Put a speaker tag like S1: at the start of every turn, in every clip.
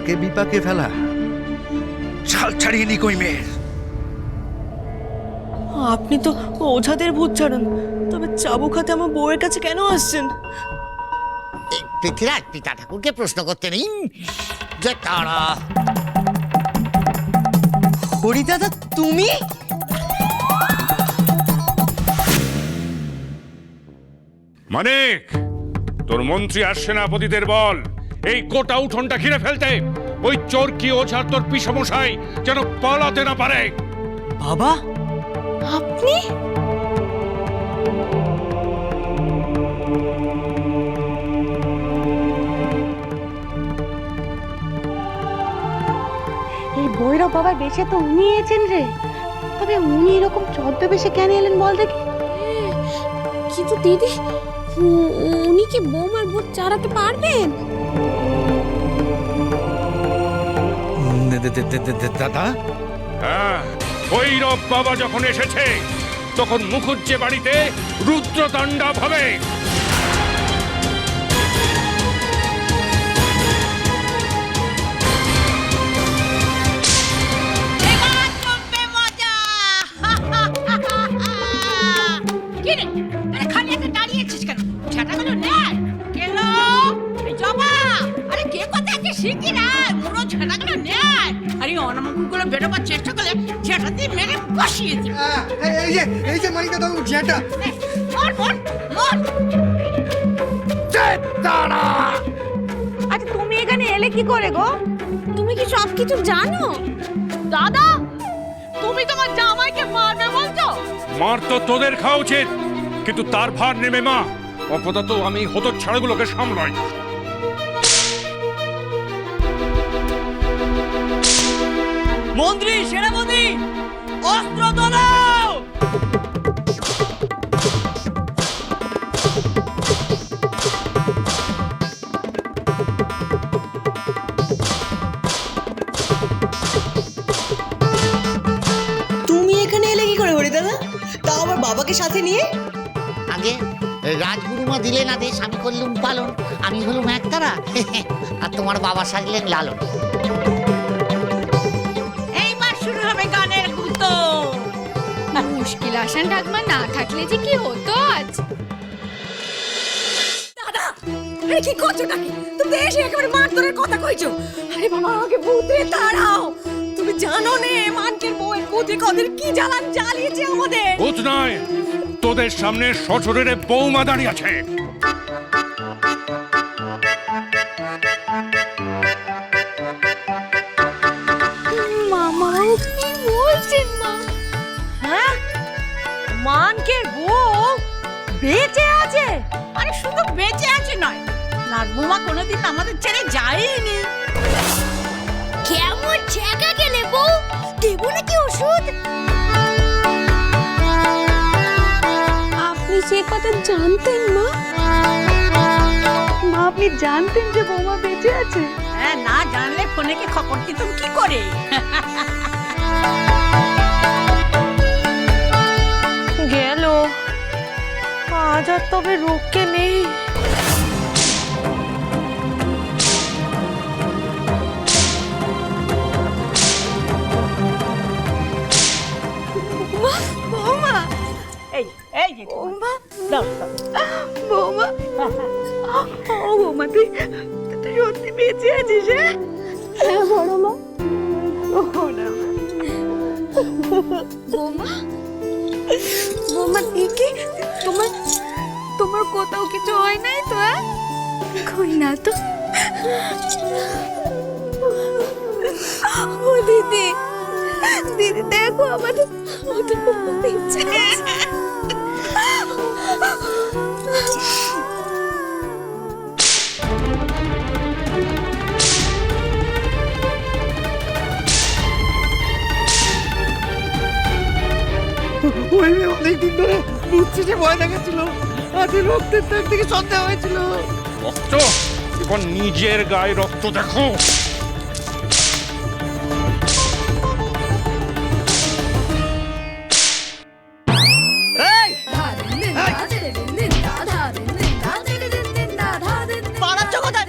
S1: তাকে বিপাকে ফেলা, শাল ছাড়িয়ে নি কই মেয়ের।
S2: আপনি তো ওঝাদের ভূত ছাড়ান, তবে চাবুক হাতে আমার বউয়ের কাছে কেন আসছেন?
S3: পৃথ্বীরাজ, পিতা ঠাকুরকে প্রশ্ন করতে নেই যে তারা।
S2: হরিদাদা তুমি?
S4: মানিক, তোর মন্ত্রী আর সেনাপতিদের বল এই গোটা উঠোনটা ঘিরে ফেলতে। ওই চোরকি ওঝার তোর পিসমশাই যেন পালাতে না পারে।
S2: বাবা আপনি?
S5: এই ভৈরব বাবার বেশে তো উনি এসেছেন রে, তবে উনি এরকম ছদ্মবেশে কেন এলেন বল দেখি?
S6: কিন্তু দিদি, উনি কি বৌমার ভূত চালাতে পারবেন?
S1: দাদা,
S4: হ্যাঁ, ভৈরব বাবা যখন এসেছে তখন মুখুজ্জে বাড়িতে রুদ্রতাণ্ডব হবে।
S3: চেষ্টা করলে ঝেঁটা দিয়ে মেরে বসিয়ে দিই।
S7: এই যে মানিকা দাদু ঝেঁটা।
S5: আচ্ছা তুমি এখানে এলে কি করে গো?
S6: তুমি কি সব কিছু জানো?
S5: দাদা, তুমি তোমার জামাইকে মারবে বলছো?
S4: মার তো তোদের খাওয়া উচিত, কিন্তু তার ভার নেমে মা। অপদাত আমি হতচ্ছাড়াগুলোকে সামলাই।
S2: মন্ত্রী, সেনাপতি, অস্ত্র তোলো! তুমি এখানে এলে কি করে হরি দাদা? তাও আবার বাবাকে সাথে নিয়ে?
S3: আগে রাজগুরুমা দিলেন আদেশ, আমি করলুম পালন। আমি হলুম একতারা, আর তোমার বাবা সাজলেন লালন।
S6: এইবার শুরু হবে গানের গুতো। মুশকিল আসান ডাকমা না থাকলে যে কি হতো আজ।
S5: দাদা, আরে কি করছো নাকি? তুমি এসে একেবারে মারধরের কথা কইছো। আরে বাবা, আমাকে ভূতরে তাড়াও। তুমি জানো নে মানকের বউয়ের কুতি কদের কি জ্বালান জ্বালিয়েছে আমাদের।
S4: ভূত নয়, তোদের সামনে শ্বশুরের বৌমা দাঁড়িয়ে আছে।
S6: মামা কি বলছেন মা?
S5: হ্যাঁ, মানকের বউ বেঁচে আছে?
S3: আরে শুধু বেঁচে আছে নয়, নাগবুমা কোনোদিন আমাদের ছেড়ে যায়নি।
S6: কেমন ছেঁকা গেলে বউ? দেবো নাকি ওষুধ? আপনি সে কথা জানতেন মা?
S5: মা, আপনি জানতেন যে বৌমা বেঁচে আছে?
S3: হ্যাঁ, না জানলে ফোনেকে খবর দিতাম কি করে?
S5: গেল, আজ আর তবে রোগকে নেই। বৌমা,
S3: এই এই যে
S5: বৌমা,
S3: দাও দাও।
S5: বৌমা, ও বৌমা, তুই তুই সত্যি বেঁচে আছিস? হ্যাঁ বড় মা।
S6: বৌমা, বৌমা দেখি তোমার তোমার কোথাও কিছু হয় নাই তো? কই না তো। ও দিদি, দিদি দেখো আমাদের বেঁচে আছে।
S7: ওই মেয়ে অনেকদিন ধরে বুঝছে ভয় দেখাচ্ছিল, আজ রক্তের দাগ থেকে সন্দেহ হয়েছিল।
S4: রক্ত? এবার নিজের গায়ে রক্ত দেখো।
S2: পালাচ্ছ কোথায়?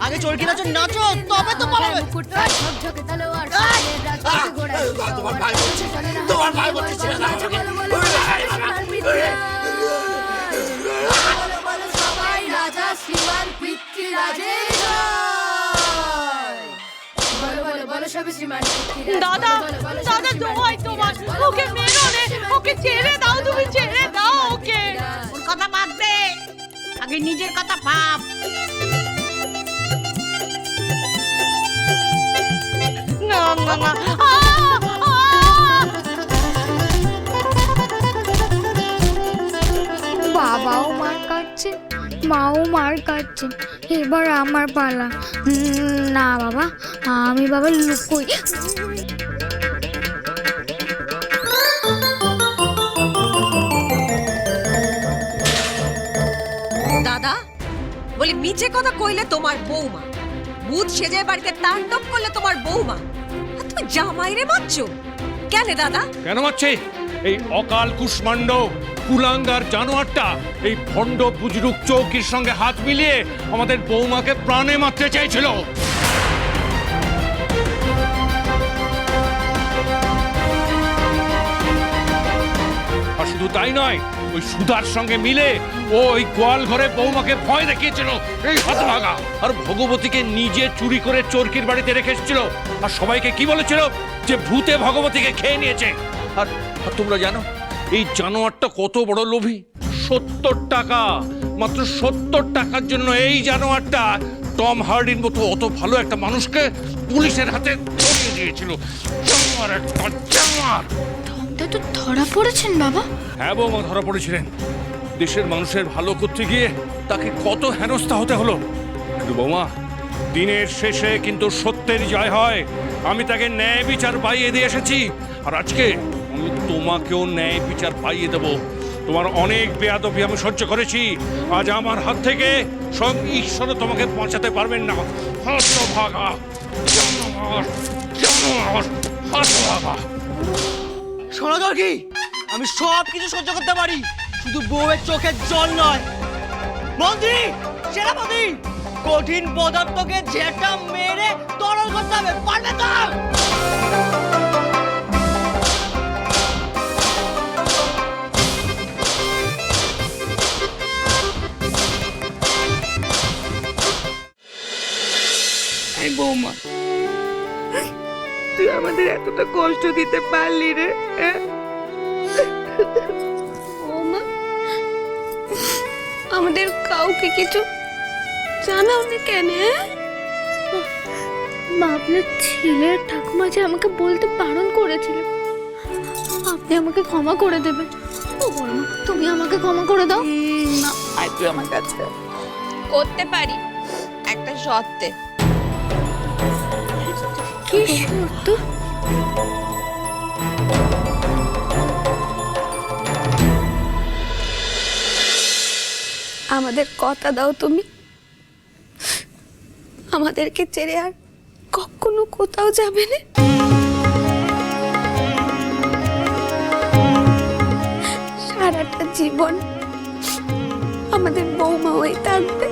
S2: আগে চোরকি নাচো, নাচো, তবে তো
S7: তোমার ভাই বলছি, তোমার ভাই বলছি ছেড়ে দাও আমাকে।
S5: দাদা দাদা দোহাই তোমার, ওকে মেরো রে, ওকে ছেড়ে দাও, তুমি ছেড়ে দাও ওকে।
S3: ওর কথা বাদ দে, আগে নিজের কথা ভাব।
S5: না না না,
S6: বাবাও মার কাটছে, মাও মার কাটছে, এবার আমার পালা। না বাবা, আমি বাবা লুকোই।
S5: দাদা বলি মিছে কথা কইলে তোমার বৌমা, ভূত সেজে বাড়িতে তাণ্ডব করলে তোমার বৌমা, আর তুমি জামাইরে মারছো কেন দাদা?
S4: কেন মারছে? এই অকাল কুষ্মাণ্ড কুলাঙ্গার জানোয়ারটা এই ভণ্ড বুজরুক চৌকির সঙ্গে হাত মিলিয়ে আমাদের বৌমাকে প্রাণে মারতে চাইছিল। আর শুধু তাই নয়, ওই সুধার সঙ্গে মিলে ও ওই গোয়াল ঘরে বৌমাকে ভয় দেখিয়েছিল, এই হতভাগা। আর ভগবতীকে নিজে চুরি করে চোরকির বাড়িতে রেখে এসেছিল, আর সবাইকে কি বলেছিল যে ভূতে ভগবতীকে খেয়ে নিয়েছে। আর তোমরা জানো এই জানোয়ারটা কত বড় লোভী? 70 টাকা, মাত্র 70 টাকার জন্য এই জানোয়ারটা টম হার্ডির মতো অত ভালো একটা মানুষকে পুলিশের হাতে ধরিয়ে দিয়েছিল। জানোয়ার একটা জানোয়ার।
S6: টমটা তো ধরা পড়েছেন বাবা?
S4: হ্যাঁ বৌমা, ধরা পড়েছিলেন। দেশের মানুষের ভালো করতে গিয়ে তাকে কত হেনস্থা হতে হলো। কিন্তু বৌমা, দিনের শেষে কিন্তু সত্যের জয় হয়। আমি তাকে ন্যায় বিচার পাইয়ে দিয়ে এসেছি, আর আজকে আমি তোমাকেও ন্যায় বিচার পাইয়ে দেব। তোমার অনেক বেয়াদবি আমি সহ্য করেছি, আজ আমার হাত থেকে স্বয়ং ঈশ্বরও তোমাকে বাঁচাতে পারবেন না। হতভাগা জানোয়ার, জানোয়ার, হতভাগা।
S2: শোনো তোর কি, আমি সব কিছু সহ্য করতে পারি, শুধু বউয়ের চোখের জল নয়। মন্ত্রী, সেনাপতি, কঠিন পদার্থকে যেটা মেরে তরল করতে হবে, পারবে তো?
S6: বৌমা, তুই আমাদের এতটা কষ্ট দিতে পারলি রে? বৌমা, আমাদের কাউকে কিছু জানাওনি কেন? মা, আপনার ছেলের ঠাকুমা যে আমাকে বলতে বারণ করেছিল, আপনি আমাকে ক্ষমা করে দেবেন। ও বড়মা, তুমি আমাকে ক্ষমা করে দাও
S8: না। আয় তুই আমার কাছে। করতে পারি একটা শর্তে।
S6: কি শর্ত? আমাদের কথা দাও তুমি, আমাদেরকে ছেড়ে আর কখনো কোথাও যাবে না। সারাটা জীবন আমাদের বৌমা হয়ে থাকবে।